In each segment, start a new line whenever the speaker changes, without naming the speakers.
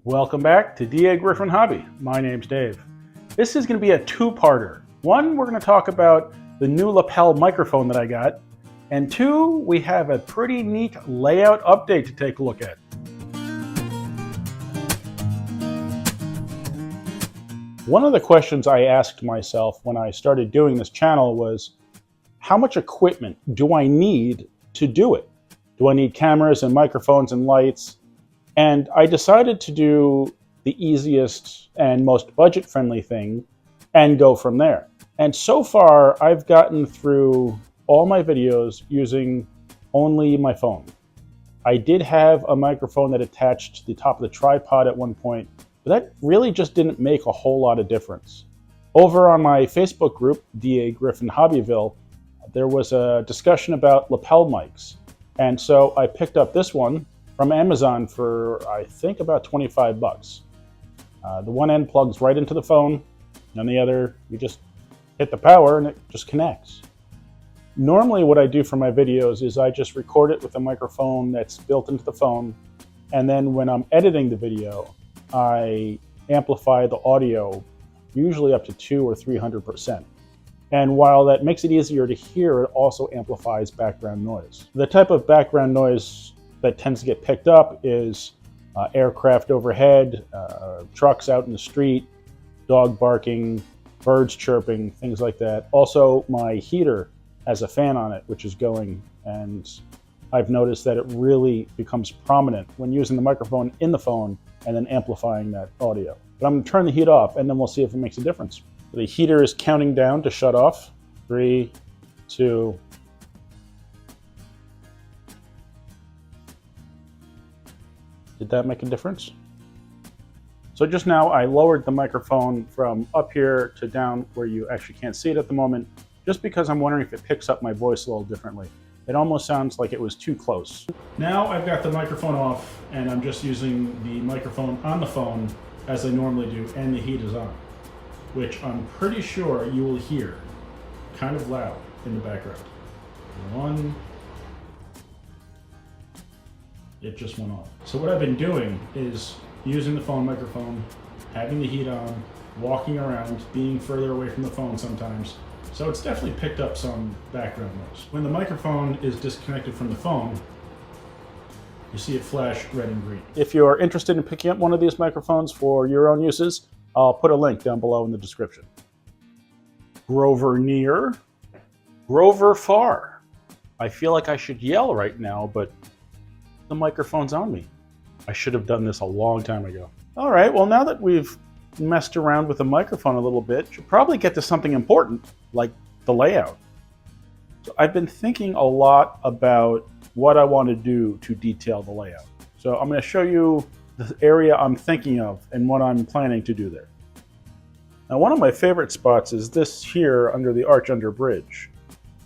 Welcome back to Dagryffyn Hobby. My name's Dave. This is going to be a two-parter. One, we're going to talk about the new lapel microphone that I got. And two, we have a pretty neat layout update to take a look at. One of the questions I asked myself when I started doing this channel was, how much equipment do I need to do it? Do I need cameras and microphones and lights? And I decided to do the easiest and most budget-friendly thing and go from there. And so far, I've gotten through all my videos using only my phone. I did have a microphone that attached to the top of the tripod at one point, but that really just didn't make a whole lot of difference. Over on my Facebook group, Dagryffyn Hobbyville, there was a discussion about lapel mics. And so I picked up this one from Amazon for, I think, about 25 bucks. The one end plugs right into the phone, and the other, you just hit the power and it just connects. Normally what I do for my videos is I just record it with a microphone that's built into the phone, and then when I'm editing the video, I amplify the audio, usually up to 200 or 300%. And while that makes it easier to hear, it also amplifies background noise. The type of background noise that tends to get picked up is aircraft overhead, trucks out in the street, dog barking, birds chirping, things like that. Also, my heater has a fan on it, which is going, and I've noticed that it really becomes prominent when using the microphone in the phone and then amplifying that audio. But I'm gonna turn the heat off, and then we'll see if it makes a difference. The heater is counting down to shut off. 3, 2, did that make a difference? So just now I lowered the microphone from up here to down where you actually can't see it at the moment, just because I'm wondering if it picks up my voice a little differently. It almost sounds like it was too close. Now I've got the microphone off and I'm just using the microphone on the phone as I normally do, and the heat is on, which I'm pretty sure you will hear kind of loud in the background. 1, it just went off. So what I've been doing is using the phone microphone, having the heat on, walking around, being further away from the phone sometimes. So it's definitely picked up some background noise. When the microphone is disconnected from the phone, you see it flash red and green. If you're interested in picking up one of these microphones for your own uses, I'll put a link down below in the description. Grover near, Grover far. I feel like I should yell right now, but the microphone's on me. I should have done this a long time ago. All right, well, now that we've messed around with the microphone a little bit, should probably get to something important, like the layout. So I've been thinking a lot about what I want to do to detail the layout. So I'm going to show you the area I'm thinking of and what I'm planning to do there. Now, one of my favorite spots is this here under the arch under bridge.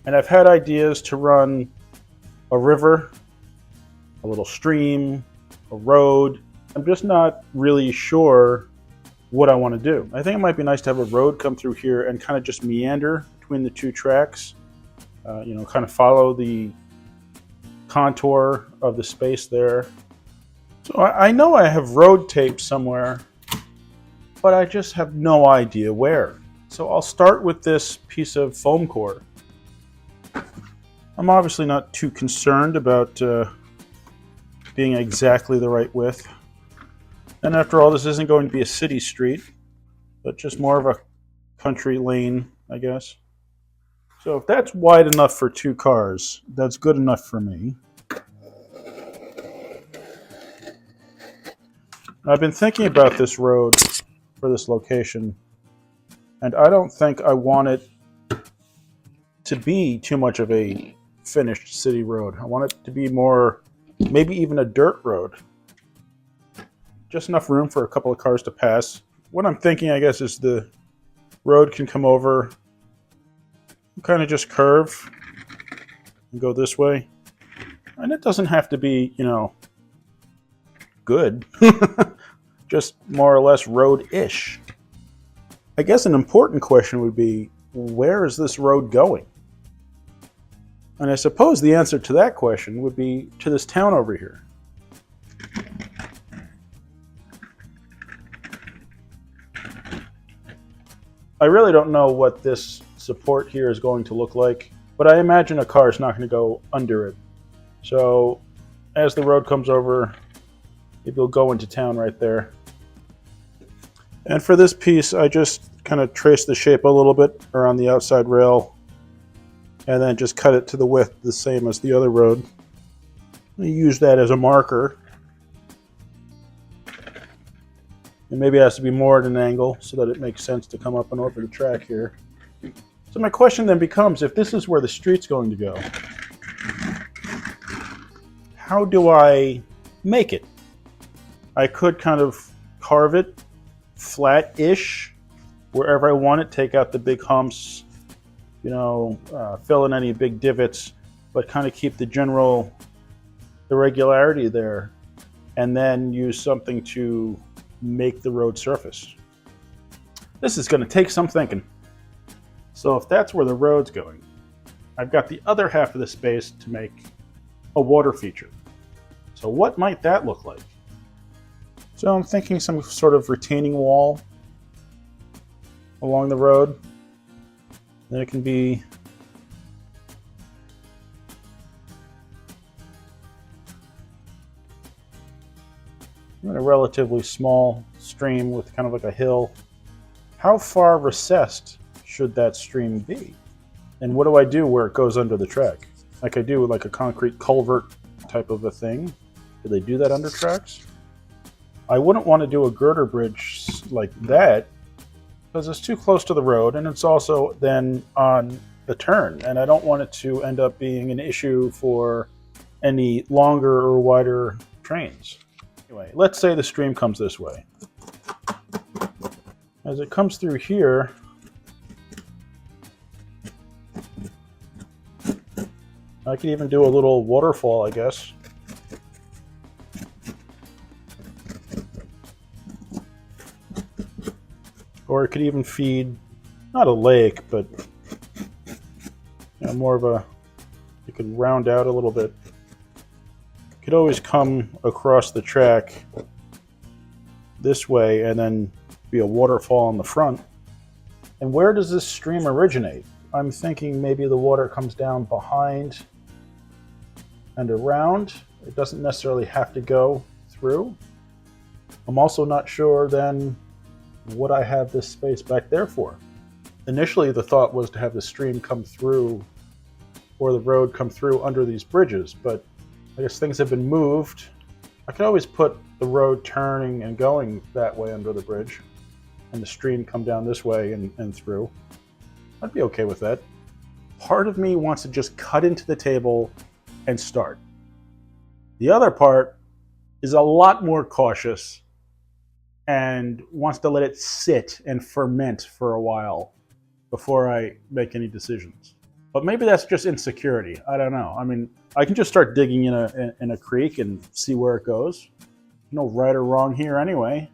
And I've had ideas to run a river, a little stream, a road. I'm just not really sure what I want to do. I think it might be nice to have a road come through here and kind of just meander between the two tracks, you know, kind of follow the contour of the space there. So I know I have road tape somewhere, but I just have no idea where. So I'll start with this piece of foam core. I'm obviously not too concerned about being exactly the right width. And after all, this isn't going to be a city street, but just more of a country lane, I guess. So if that's wide enough for 2 cars, that's good enough for me. I've been thinking about this road for this location, and I don't think I want it to be too much of a finished city road. I want it to be more, maybe even a dirt road. Just enough room for a couple of cars to pass. What I'm thinking, I guess, is the road can come over, kind of just curve and go this way. And it doesn't have to be, you know, good. Just more or less road-ish. I guess an important question would be, where is this road going? And I suppose the answer to that question would be to this town over here. I really don't know what this support here is going to look like, but I imagine a car is not going to go under it. So as the road comes over, it will go into town right there. And for this piece, I just kind of trace the shape a little bit around the outside rail and then just cut it to the width the same as the other road. I use that as a marker. And maybe it has to be more at an angle so that it makes sense to come up and over the track here. So my question then becomes, if this is where the street's going to go, how do I make it? I could kind of carve it flat-ish wherever I want it, take out the big humps, you know, fill in any big divots, but kind of keep the general irregularity there, and then use something to make the road surface. This is going to take some thinking. So if that's where the road's going, I've got the other half of the space to make a water feature. So what might that look like? So I'm thinking some sort of retaining wall along the road. Then it can be a relatively small stream with kind of like a hill. How far recessed should that stream be? And what do I do where it goes under the track? Like I do with like a concrete culvert type of a thing. Do they do that under tracks? I wouldn't want to do a girder bridge like that because it's too close to the road, and it's also then on the turn, and I don't want it to end up being an issue for any longer or wider trains. Anyway, let's say the stream comes this way. As it comes through here, I could even do a little waterfall, I guess. Or it could even feed, not a lake, but you know, more of a, you could round out a little bit. It could always come across the track this way and then be a waterfall on the front. And where does this stream originate? I'm thinking maybe the water comes down behind and around. It doesn't necessarily have to go through. I'm also not sure then what I have this space back there for. Initially, the thought was to have the stream come through or the road come through under these bridges, but I guess things have been moved. I could always put the road turning and going that way under the bridge and the stream come down this way and through. I'd be okay with that. Part of me wants to just cut into the table and start. The other part is a lot more cautious and wants to let it sit and ferment for a while before I make any decisions. But maybe that's just insecurity. I don't know. I mean, I can just start digging in a creek and see where it goes. No right or wrong here anyway.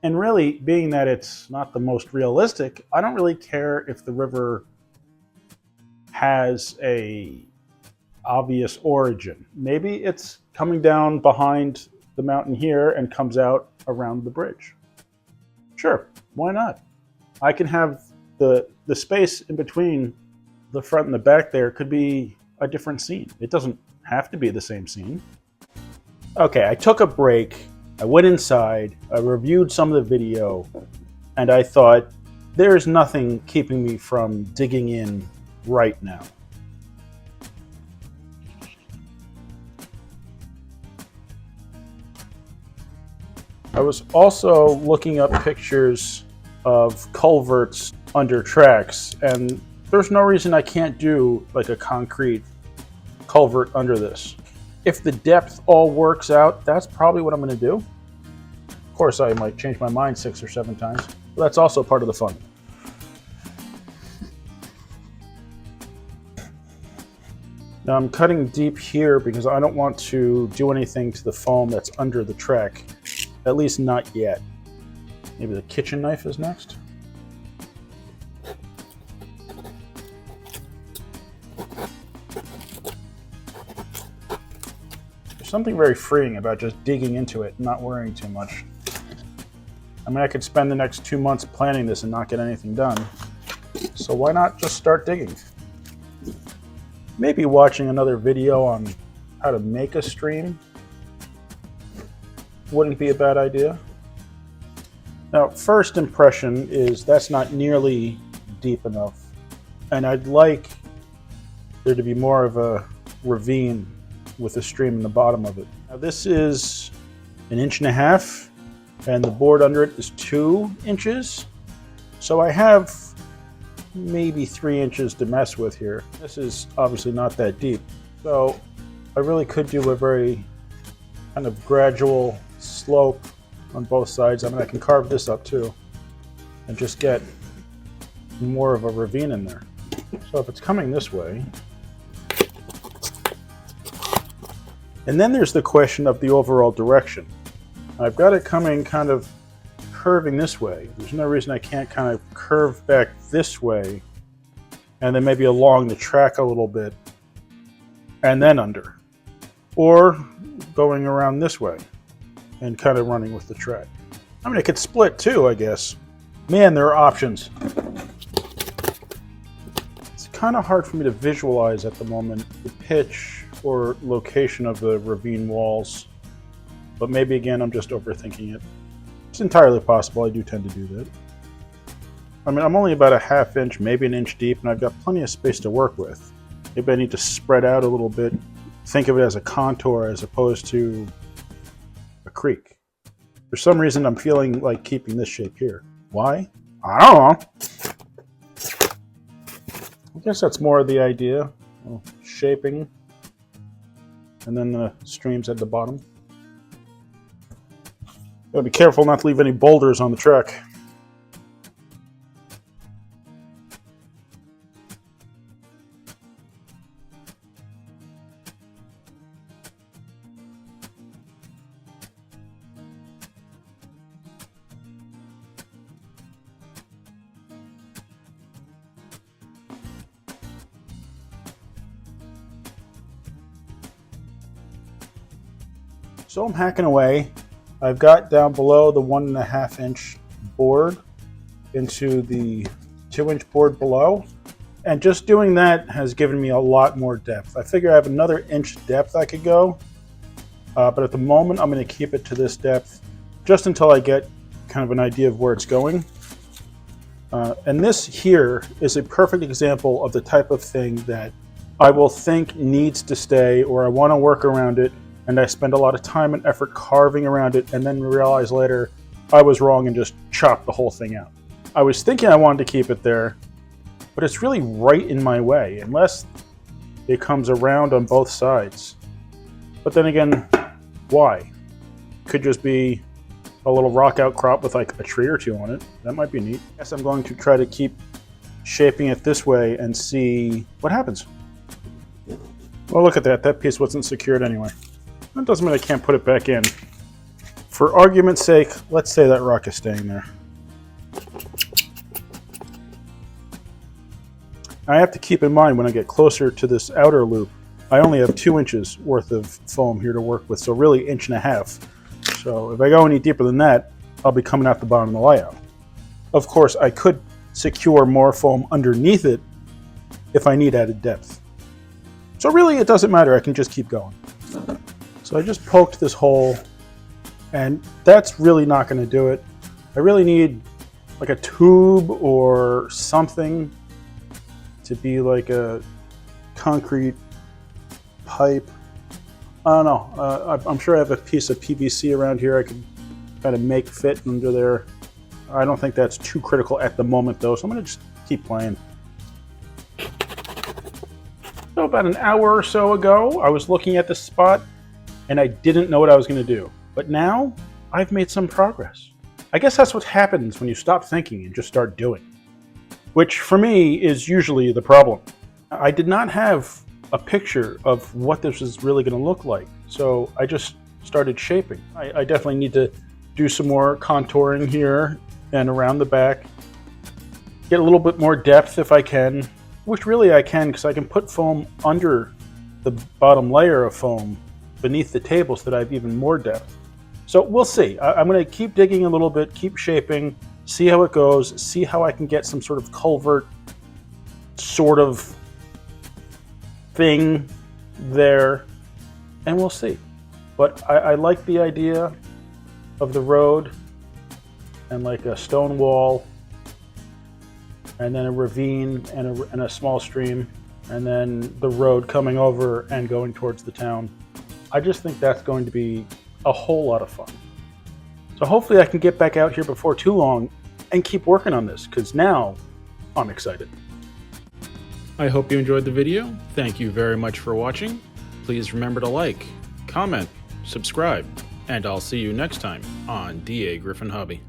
And really, being that it's not the most realistic, I don't really care if the river has a obvious origin. Maybe it's coming down behind the mountain here and comes out around the bridge. Sure, why not? I can have the space in between the front and the back there could be a different scene. It doesn't have to be the same scene. Okay, I took a break. I went inside. I reviewed some of the video, and I thought, there's nothing keeping me from digging in right now. I was also looking up pictures of culverts under tracks, and there's no reason I can't do like a concrete culvert under this. If the depth all works out, that's probably what I'm going to do. Of course, I might change my mind 6 or 7 times, but that's also part of the fun. Now I'm cutting deep here because I don't want to do anything to the foam that's under the track. At least not yet. Maybe the kitchen knife is next. There's something very freeing about just digging into it and not worrying too much. I mean, I could spend the next 2 months planning this and not get anything done. So why not just start digging? Maybe watching another video on how to make a stream wouldn't be a bad idea. Now, first impression is that's not nearly deep enough, and I'd like there to be more of a ravine with a stream in the bottom of it. Now, this is 1.5 inches, and the board under it is 2 inches, so I have maybe 3 inches to mess with here. This is obviously not that deep, so I really could do a very kind of gradual slope on both sides. I mean, I can carve this up too and just get more of a ravine in there. So if it's coming this way, and then there's the question of the overall direction. I've got it coming kind of curving this way. There's no reason I can't kind of curve back this way and then maybe along the track a little bit and then under, or going around this way and kind of running with the track. I mean, it could split too, I guess. Man, there are options. It's kind of hard for me to visualize at the moment the pitch or location of the ravine walls, but maybe again I'm just overthinking it. It's entirely possible. I do tend to do that. I mean, I'm only about 1/2 inch, maybe 1 inch deep, and I've got plenty of space to work with. Maybe I need to spread out a little bit, think of it as a contour as opposed to a creek. For some reason, I'm feeling like keeping this shape here. Why? I don't know. I guess that's more of the idea. Well, shaping, and then the streams at the bottom. Gotta be careful not to leave any boulders on the track. So I'm hacking away. I've got down below the 1.5 inch board into the 2 inch board below. And just doing that has given me a lot more depth. I figure I have another inch depth I could go. But at the moment, I'm going to keep it to this depth just until I get kind of an idea of where it's going. And this here is a perfect example of the type of thing that I will think needs to stay, or I want to work around it, and I spend a lot of time and effort carving around it, and then realize later I was wrong and just chopped the whole thing out. I was thinking I wanted to keep it there, but it's really right in my way, unless it comes around on both sides. But then again, why? Could just be a little rock outcrop with like a tree or two on it. That might be neat. I guess I'm going to try to keep shaping it this way and see what happens. Well, look at that. That piece wasn't secured anyway. That doesn't mean I can't put it back in. For argument's sake, let's say that rock is staying there. I have to keep in mind when I get closer to this outer loop, I only have 2 inches worth of foam here to work with, so really 1.5 inches. So if I go any deeper than that, I'll be coming out the bottom of the layout. Of course, I could secure more foam underneath it if I need added depth. So really, it doesn't matter. I can just keep going. So I just poked this hole, and that's really not going to do it. I really need like a tube or something to be like a concrete pipe. I don't know. I'm sure I have a piece of PVC around here I could kind of make fit under there. I don't think that's too critical at the moment though, so I'm going to just keep playing. So about an hour or so ago, I was looking at this spot and I didn't know what I was going to do. But now I've made some progress. I guess that's what happens when you stop thinking and just start doing, which for me is usually the problem. I did not have a picture of what this is really going to look like, so I just started shaping. I definitely need to do some more contouring here and around the back, get a little bit more depth if I can, which really I can because I can put foam under the bottom layer of foam beneath the table so that I have even more depth. So we'll see. I'm going to keep digging a little bit, keep shaping, see how it goes, see how I can get some sort of culvert sort of thing there, and we'll see. But I like the idea of the road and like a stone wall and then a ravine and a small stream and then the road coming over and going towards the town. I just think that's going to be a whole lot of fun. So hopefully I can get back out here before too long and keep working on this, because now I'm excited. I hope you enjoyed the video. Thank you very much for watching. Please remember to like, comment, subscribe, and I'll see you next time on Dagryffyn Hobby.